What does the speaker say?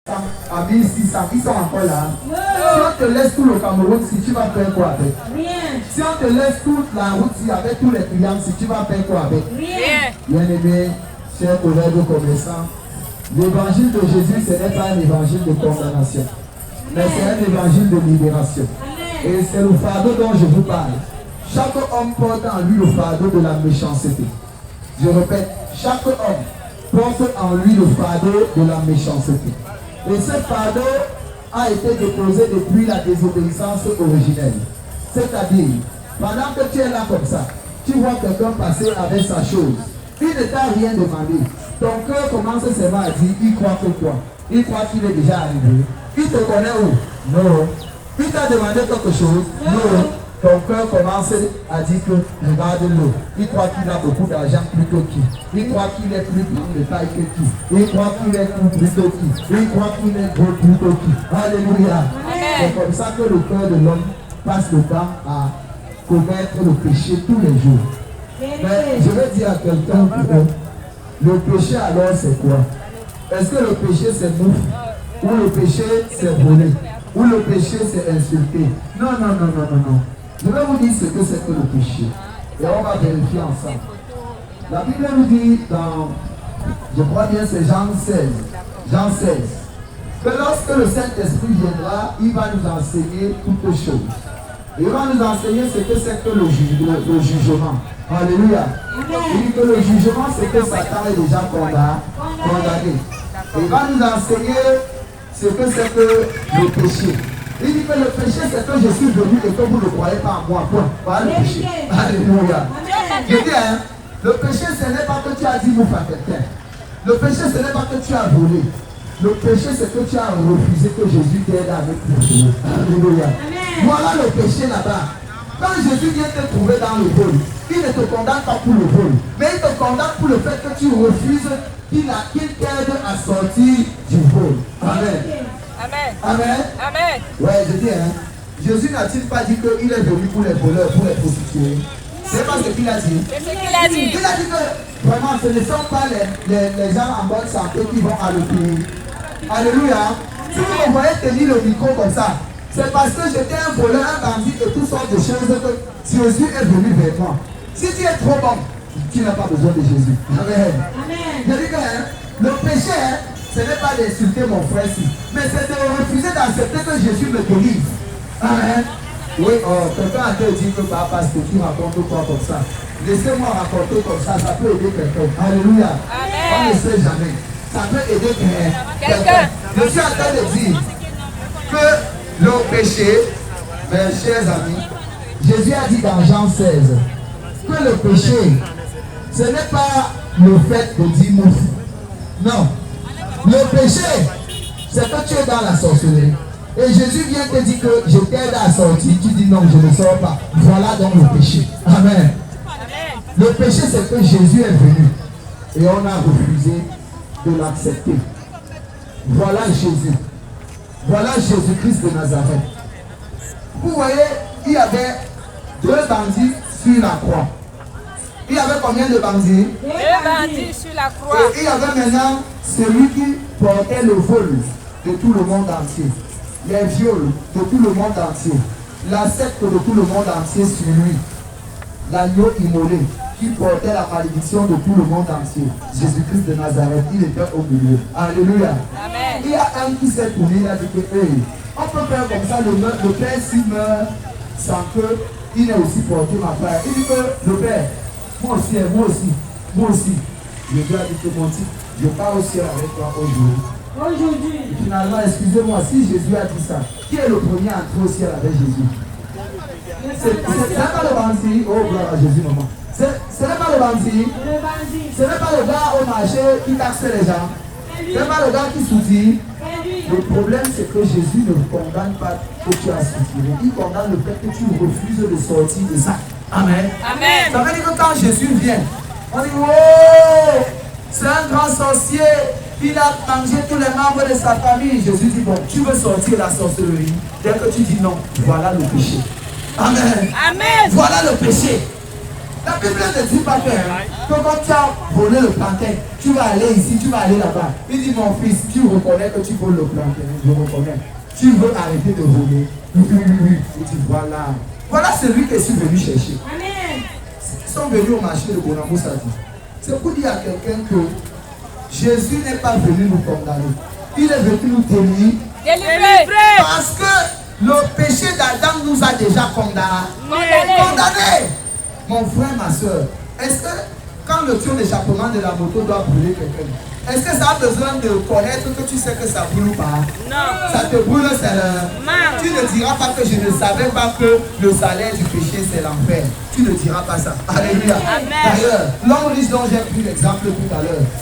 à 1600, ils sont encore là. Si on te laisse tout le Cameroun, si tu vas faire quoi avec? Rien. Si on te laisse toute la route, si avec tous les clients, si tu vas faire quoi avec? Rien. Bien-aimés, chers collègues commerçants, l'évangile de Jésus, ce n'est pas un évangile de condamnation, mais c'est un évangile de libération. Et c'est le fardeau dont je vous parle. Chaque homme porte en lui le fardeau de la méchanceté. Je répète, chaque homme porte en lui le fardeau de la méchanceté. Et ce fardeau a été déposé depuis la désobéissance originelle. C'est-à-dire, pendant que tu es là comme ça, tu vois quelqu'un passer avec sa chose. Il ne t'a rien demandé. Ton cœur commence seulement à dire, il croit que quoi? Il croit qu'il est déjà arrivé. Il te connaît où? Non. Il t'a demandé quelque chose? Non. Ton cœur commence à dire que regarde-le. Il croit qu'il a beaucoup d'argent plus que qui. Il croit qu'il est plus grand de taille que qui. Il croit qu'il est plus que qui. Il croit qu'il est gros plus que qui. Alléluia. C'est comme ça que le cœur de l'homme passe le temps à commettre le péché tous les jours. Mais je vais dire à quelqu'un que le péché alors c'est quoi? Est-ce que le péché c'est mouf? Ou le péché c'est voler? Ou le péché c'est insulter? Non, non, non, non, non, non. Je vais vous dire ce que c'est que le péché. Et on va vérifier ensemble. La Bible nous dit dans, je crois bien c'est Jean 16. Jean 16. Que lorsque le Saint-Esprit viendra, il va nous enseigner toutes choses. Il va nous enseigner ce que c'est que le jugement. Alléluia. Il dit que le jugement, c'est que Satan est déjà condamné. Et il va nous enseigner ce que c'est que le péché. Il dit que le péché, c'est que je suis venu et que vous ne croyez pas en moi. Point. Voilà le péché. Alléluia. Je dis, hein, le péché, ce n'est pas que tu as dit mouf à quelqu'un. Le péché, ce n'est pas que tu as volé. Le péché, c'est que tu as refusé que Jésus t'aide avec toi. Alléluia. Voilà le péché là-bas. Quand Jésus vient te trouver dans le vol, il ne te condamne pas pour le vol, mais il te condamne pour le fait que tu refuses qu'il t'aide à sortir du vol. Amen. Amen. Amen. Amen. Ouais, je dis, hein. Jésus n'a-t-il pas dit qu'il est venu pour les voleurs, pour les prostituées? C'est pas ce qu'il a dit. C'est ce qu'il a dit. Il a dit que vraiment ce ne sont pas les gens en bonne santé qui vont à l'hôpital. Alléluia. Si vous me voyez tenir le micro comme ça, c'est parce que j'étais un voleur, un bandit et toutes sortes de choses que Jésus est venu vers moi. Si tu es trop bon, tu n'as pas besoin de Jésus. Amen. Je dis que le péché, ce n'est pas d'insulter mon frère ici, mais c'est de refuser d'accepter que Jésus me délivre. Amen. Oui, quelqu'un a te dit que parce que tu racontes quoi comme ça. Laissez-moi raconter comme ça peut aider quelqu'un. Alléluia. Amen. On ne sait jamais. Ça peut aider quelqu'un. Je suis en train de dire que le péché, mes chers amis, Jésus a dit dans Jean 16 que le péché, ce n'est pas le fait de dire mouf. Non. Le péché, c'est que tu es dans la sorcellerie. Et Jésus vient te dire que je t'aide à sortir. Tu dis non, je ne sors pas. Voilà donc le péché. Amen. Le péché, c'est que Jésus est venu. Et on a refusé de l'accepter. Voilà Jésus. Voilà Jésus-Christ de Nazareth. Vous voyez, il y avait deux bandits sur la croix. Il y avait combien de bandits? Deux bandits sur la croix. Et il y avait maintenant celui qui portait le vol de tout le monde entier. Les viols de tout le monde entier. La secte de tout le monde entier sur lui. L'agneau immolé qui portait la malédiction de tout le monde entier. Jésus-Christ de Nazareth, il était au milieu. Alléluia. Amen. Il y a un qui s'est tourné, il a dit que hey, on peut faire comme ça, le Père s'il meurt sans qu'il ait aussi porté ma part. Il dit que le Père, moi aussi. Je lui ai dit que mon type, je pars au ciel avec toi aujourd'hui. Et finalement, excusez-moi, si Jésus a dit ça, qui est le premier à entrer au ciel avec Jésus? C'est pas le bandit. Oh, gloire à Jésus, maman. Ce n'est pas le bandit. Ce n'est pas le gars au marché qui taxe les gens. Ce n'est pas le gars qui soutient. Le problème, c'est que Jésus ne condamne pas que tu as soutiré. Il condamne le fait que tu refuses de sortir de ça. Amen. Amen. Ça veut dire que quand Jésus vient, on dit oh, c'est un grand sorcier. Il a mangé tous les membres de sa famille. Jésus dit bon, tu veux sortir de la sorcellerie. Dès que tu dis non, voilà le péché. Amen. Amen. Voilà le péché. La Bible ne dit pas que quand tu as volé le plantain, tu tu vas aller ici, tu vas aller là-bas. Il dit, mon fils, tu reconnais que tu voles le plantain. Je reconnais. Tu veux arrêter de voler. Oui. Il dit, voilà. Voilà celui que je suis venu chercher. Amen. Ils sont venus au marché de Bonamou Sadi. C'est pour dire à quelqu'un que Jésus n'est pas venu nous condamner. Il est venu nous délivrer. Parce que le péché d'Adam nous a déjà condamnés. Mon frère, ma soeur, est-ce que quand le tuyau d'échappement de la moto doit brûler quelqu'un, est-ce que ça a besoin de connaître que tu sais que ça brûle ou pas? Non. Ça te brûle, c'est le... Tu ne diras pas que je ne savais pas que le salaire du péché c'est l'enfer. Tu ne diras pas ça. Alléluia. D'ailleurs, l'homme riche dont j'ai pris l'exemple tout à l'heure,